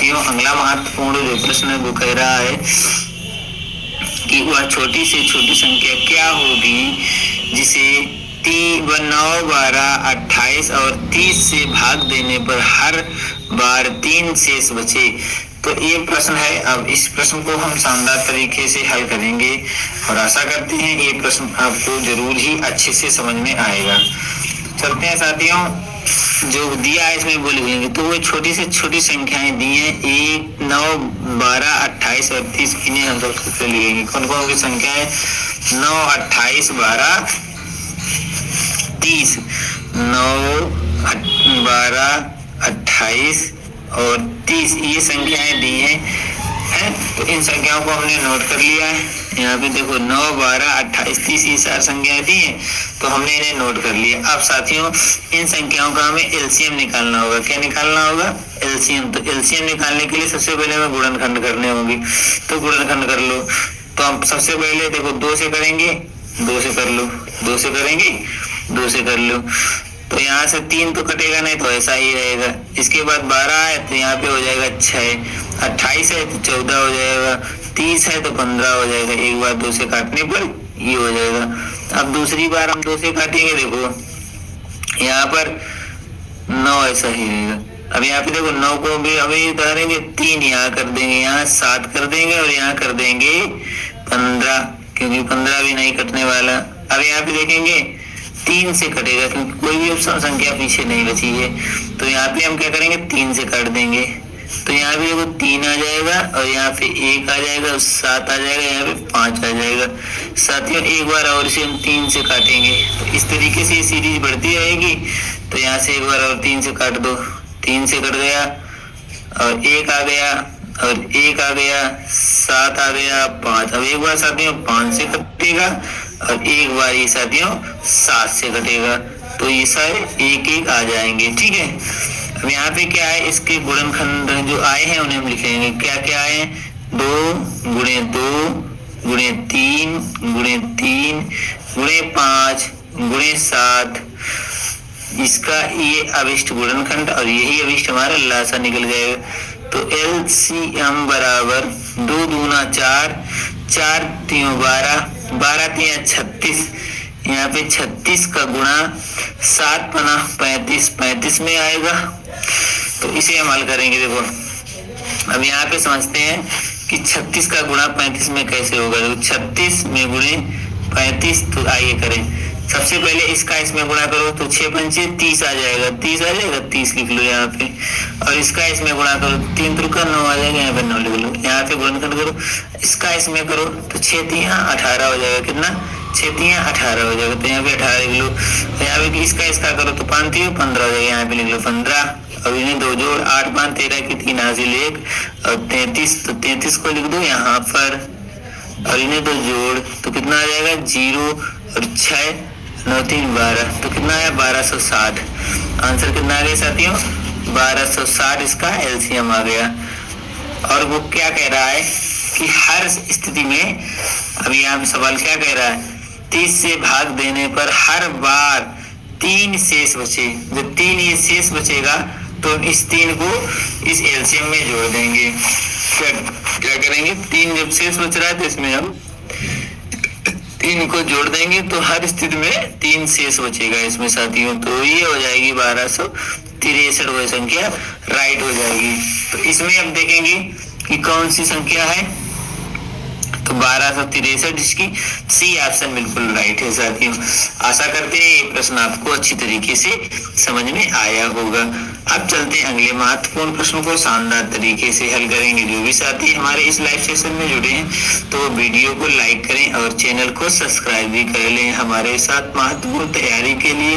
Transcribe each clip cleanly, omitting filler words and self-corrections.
साथियों अगला महत्वपूर्ण जो प्रश्न है वो कह रहा है कि वह छोटी से छोटी संख्या क्या होगी जिसे 9, 12, 28 और 30 से भाग देने पर हर बार 3 शेष बचे। तो ये प्रश्न है। अब इस प्रश्न को हम शानदार तरीके से हल करेंगे और आशा करते हैं ये प्रश्न आपको जरूर ही अच्छे से समझ में आएगा। चलते हैं साथियों, जो दिया है इसमें बोल गए तो वो छोटी से छोटी संख्याएं दी हैं 1, 9, 12, 28 और 30। इन्हें हम सबसे लिखेंगे। कौन कौन की संख्या है? 9, 28, 12, 30। 9, 12, 28 और 30 ये संख्याएं दी हैं। तो इन संख्याओं को हमने नोट कर लिया है। यहाँ पे देखो 9, 12, 28, 30 ये 4 संख्याएं दी हैं, तो हमने इन्हें नोट कर लिया। अब साथियों इन संख्याओं का हमें एलसीएम निकालना होगा। क्या निकालना होगा? एलसीएम। तो एलसीएम निकालने के लिए सबसे पहले हमें गुणनखंड करने होंगे। तो गुणनखंड कर लो। तो हम सबसे पहले देखो 2 से करेंगे, 2 से कर लो, 2 से करेंगे, 2 से कर लो। तो यहाँ से 3 तो कटेगा नहीं, तो ऐसा ही रहेगा। इसके बाद 12 है तो यहाँ पे हो जाएगा 6, 28 है तो 14 हो जाएगा, 30 है तो 15 हो जाएगा। एक बार 2 से काटने पर ये हो जाएगा। अब दूसरी बार हम 2 से काटेंगे, देखो यहाँ पर 9 ऐसा ही रहेगा। अब यहाँ पे देखो 9 को भी अभी उतारेंगे, 3 यहाँ कर देंगे, यहाँ 7 कर देंगे और यहाँ कर देंगे 15, क्योंकि 15 भी नहीं कटने वाला। अब यहाँ पे देखेंगे 3 से कटेगा क्योंकि कोई भी संख्या पीछे नहीं बची है। तो यहाँ पे हम क्या करेंगे? 3 से काट देंगे। तो यहाँ पे देखो 3 आ जाएगा और यहाँ पे 1 आ जाएगा, 7 आ जाएगा, यहाँ पे 5 आ जाएगा। साथियों एक बार और इसे हम 3 से काटेंगे। तो इस तरीके से ये सीरीज बढ़ती रहेगी। तो यहाँ से एक बार और 3 से काट दो, 3 से कट गया और 1 आ गया और 1 आ गया, 7 आ गया, 5। अब एक बार साथियों 5 से कटेगा और एक बार ये साथियों 7 से कटेगा। तो ये सारे 1-1 आ जाएंगे। ठीक है। अब यहाँ पे क्या है? इसके गुणनखंड जो आए हैं उन्हें हम लिखेंगे। क्या क्या आए हैं? 2 गुणे 2 गुणे 3 गुणे 3 गुणे 5 गुणे 7। इसका ये अभिष्ट गुणनखंड और यही अभिष्ट हमारा लासा निकल जाएगा। तो एलसीएम बराबर 2 दूना 4, 4 तीन 12, 12 तीन 36। यहाँ पे 36 का गुणा 7 पना 35, 35 में आएगा। तो इसे हम हल करेंगे। देखो अब यहाँ पे समझते हैं कि 36 का गुणा 35 में कैसे होगा। तो 36 में गुणे 35। तो आइए करें। सबसे पहले इसका इसमें गुणा करो तो 6 पंचे 30 आ जाएगा, 30 आ जाएगा, 30 लिख लो यहाँ पे। और इसका इसमें गुणा करो 3 त्रिका 9 आ जाएगा, यहाँ पे 9 लिख लो। यहाँ पे गुणनखंड करो, इसका इसमें करो तो 6 तिया 18 हो जाएगा। कितना? 6 तिया 18 हो जाएगा। तो यहाँ पे 18 लिख लो। तो यहाँ पे इसका करो तो 5 तिया 15 हो जाएगा। यहाँ पे लिख लो 15। अब इन्हें 2 जोड़ 8 5 13 की 3 हासिल 1 और 33। तो 33 को लिख दो यहाँ पर और इन्हें 2 जोड़ तो कितना आ जाएगा? 0 और 6 9 3 12। तो कितना आया? 1260। आंसर कितना आ गया साथियों? 1260 इसका एलसीएम आ गया। और वो क्या कह रहा है कि हर स्थिति में, अभी यहाँ पे सवाल क्या कह रहा है? 30 से भाग देने पर हर बार 3 शेष बचे। जब 3 ये शेष बचेगा तो इस 3 को इस एलसीएम में जोड़ देंगे। क्या करेंगे? 3 जब शेष बच रहा है तो इसमें हम 3 को जोड़ देंगे तो हर स्थिति में 3 शेष बचेगा इसमें साथियों। तो ये हो जाएगी 1263। वह संख्या राइट हो जाएगी। तो इसमें अब देखेंगे कि कौन सी संख्या है। तो 1263 इसकी सी ऑप्शन बिल्कुल राइट है साथियों। आशा करते हैं ये प्रश्न आपको अच्छी तरीके से समझ में आया होगा। अब चलते हैं अगले महत्वपूर्ण प्रश्न को शानदार तरीके से हल करेंगे। जो भी साथी हमारे इस लाइव सेशन में जुड़े हैं तो वीडियो को लाइक करें और चैनल को सब्सक्राइब भी कर लें। हमारे साथ महत्वपूर्ण तैयारी के लिए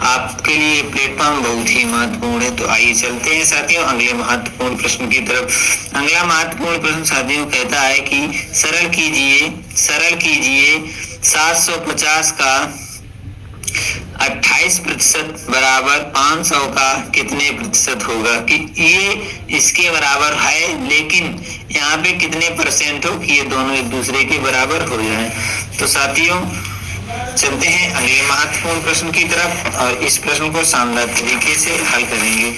आपके लिए प्लेटफॉर्म बहुत ही महत्वपूर्ण है। तो आइए चलते हैं साथियों अगले महत्वपूर्ण प्रश्न की तरफ। अगला महत्वपूर्ण प्रश्न साथियों कहता है कि सरल कीजिए 750 का 28% बराबर 500 का कितने प्रतिशत होगा। कि ये इसके बराबर है लेकिन यहाँ पे कितने परसेंट हो कि ये दोनों एक दूसरे के बराबर हो जाए। तो साथियों चलते हैं अगले महत्वपूर्ण प्रश्न की तरफ और इस प्रश्न को शानदार तरीके से हल करेंगे।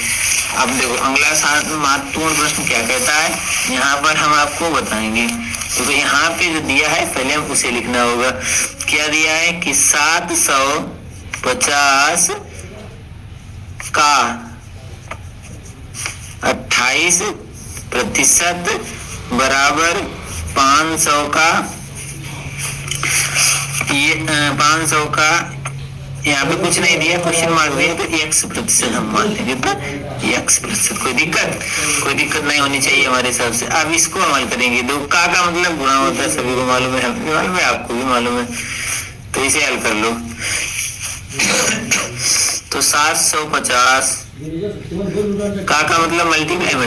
अब देखो अगला महत्वपूर्ण प्रश्न क्या कहता है, यहाँ पर हम आपको बताएंगे। तो यहाँ पे जो दिया है पहले हम उसे लिखना होगा। क्या दिया है कि 750 का 28% बराबर 500 का, ये 500 का यहाँ पे कुछ नहीं दिया, क्वेश्चन मार्क दिया, तो x% हम मान लेंगे, तो x%। कोई दिक्कत नहीं होनी चाहिए हमारे हिसाब से। अब इसको अमल करेंगे। दो का मतलब गुणा होता है, सभी को मालूम है, हमें मालूम है, आपको भी मालूम है, तो इसे हल कर लो। तो 750 का मतलब मल्टीप्लाई और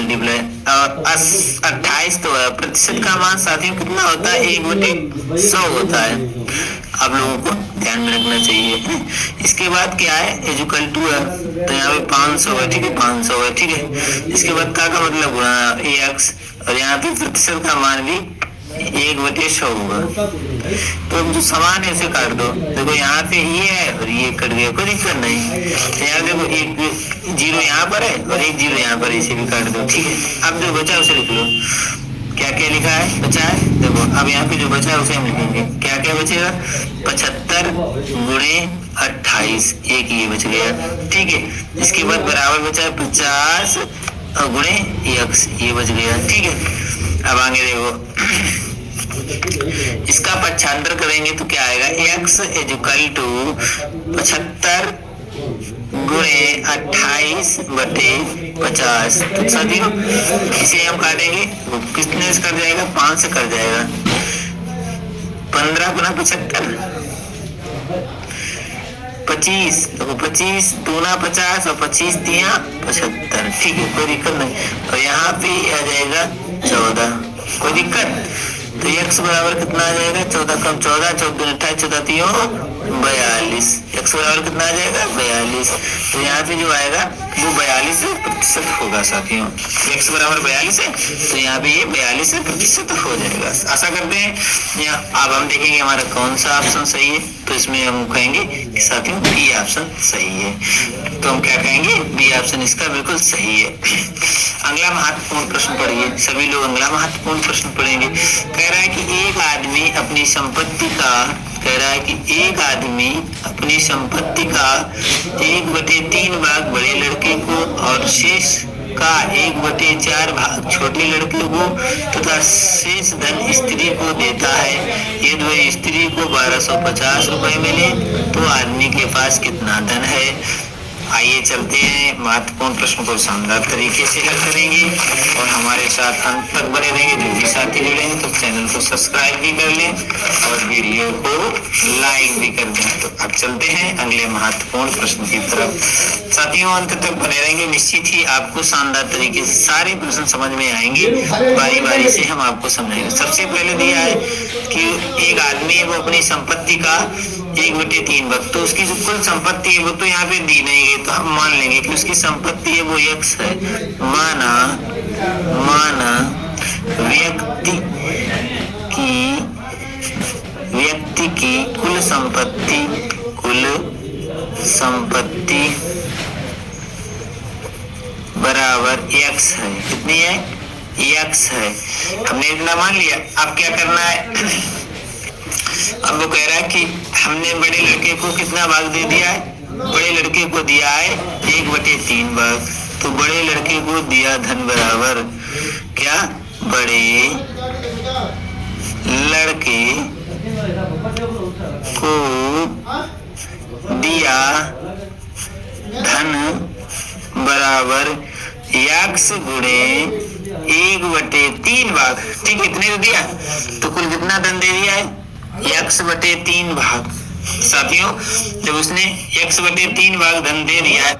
28 तो है। प्रतिशत का मान साथियों कितना होता है, 1/100 होता है। आप लोगों को ध्यान में रखना चाहिए। इसके बाद क्या है, इक्वल टू है, तो यहाँ पे 500 है, ठीक है, 500 है, ठीक है। इसके बाद का मतलब गुणा x, और यहाँ पे प्रतिशत का मान भी 1/100 होगा। तो जो समान है उसे काट दो। देखो यहाँ पे ये है और ये कट गया, कोई दिक्कत नहीं। यहाँ देखो एक 0 यहाँ पर है और एक 0 यहाँ पर, इसे भी काट दो, ठीक है। अब जो बचा उसे लिख लो। क्या क्या लिखा है, बचा है, देखो अब यहाँ पे जो बचा है उसे हम लिखेंगे। क्या क्या बचेगा, 75 गुणे 28, एक ये बच गया, ठीक है। इसके बाद बराबर बचा है 50 गुणे x, ये बच गया, ठीक है। अब आगे देखो इसका पक्षांतर करेंगे तो क्या आएगा, x इक्वल टू 75 गुणे 28/50। तो साथियों इसे हम काटेंगे, कितने से कट जाएगा, 5 से कट जाएगा। 15 गुना 75 25, तो 25 दूना 50 और 25 तिया 75, ठीक है, कोई दिक्कत नहीं। और यहाँ पे आ जाएगा 14, कोई दिक्कत। तो x बराबर कितना आ जाएगा, 14 कम 14, 14 28, 14 3 42, x बराबर कितना आ जाएगा, 42। तो यहाँ पे जो आएगा वो 42% होगा साथियों। x बराबर 42 है, तो यहाँ पे ये 42% हो जाएगा। आशा करते हैं यहाँ। अब हम देखेंगे हमारा कौन सा ऑप्शन सही है, तो इसमें हम कहेंगे कि साथियों बी ऑप्शन सही है। तो हम क्या कहेंगे, बी ऑप्शन इसका बिल्कुल सही है। अगला महत्वपूर्ण प्रश्न पढ़िए, सभी लोग अगला महत्वपूर्ण प्रश्न पढ़ेंगे। कह रहा है कि एक आदमी अपनी संपत्ति का 1/3 भाग बड़े लड़के को और शेष का 1/4 भाग छोटे लड़के को तथा शेष धन स्त्री को देता है। यदि स्त्री को 1250 रुपए मिले तो आदमी के पास कितना धन है। आइए चलते हैं, महत्वपूर्ण प्रश्न को शानदार तरीके से हल करेंगे और हमारे साथ अंत तक बने रहेंगे। जो भी साथी जुड़े तो चैनल को सब्सक्राइब भी कर लें और वीडियो को लाइक भी कर दें। तो अब चलते हैं अगले महत्वपूर्ण प्रश्न की तरफ। साथियों अंत तक बने रहेंगे, निश्चित ही आपको शानदार तरीके से सारे प्रश्न समझ में आएंगे। बारी बारी से हम आपको समझाएंगे। सबसे पहले दिया है कि एक आदमी है वो अपनी संपत्ति का 1/3 भाग, तो उसकी जो कुल संपत्ति है वो तो यहाँ पे दी नहीं है, तो हम मान लेंगे कि उसकी संपत्ति है वो x है। माना व्यक्ति की कुल संपत्ति बराबर x है। कितनी है, x है। हमने इतना मान लिया। अब क्या करना है, अब वो कह रहा है कि हमने बड़े लड़के को कितना भाग दे दिया है, बड़े लड़के को दिया है 1/3 भाग। तो बड़े लड़के को दिया धन बराबर क्या, बड़े लड़के को दिया धन बराबर x गुणे 1/3 भाग, ठीक, इतने तो दिया, तो कुल कितना धन दे दिया है, x/3 भाग। साथियों जब उसने x/3 भाग धन दे दिया है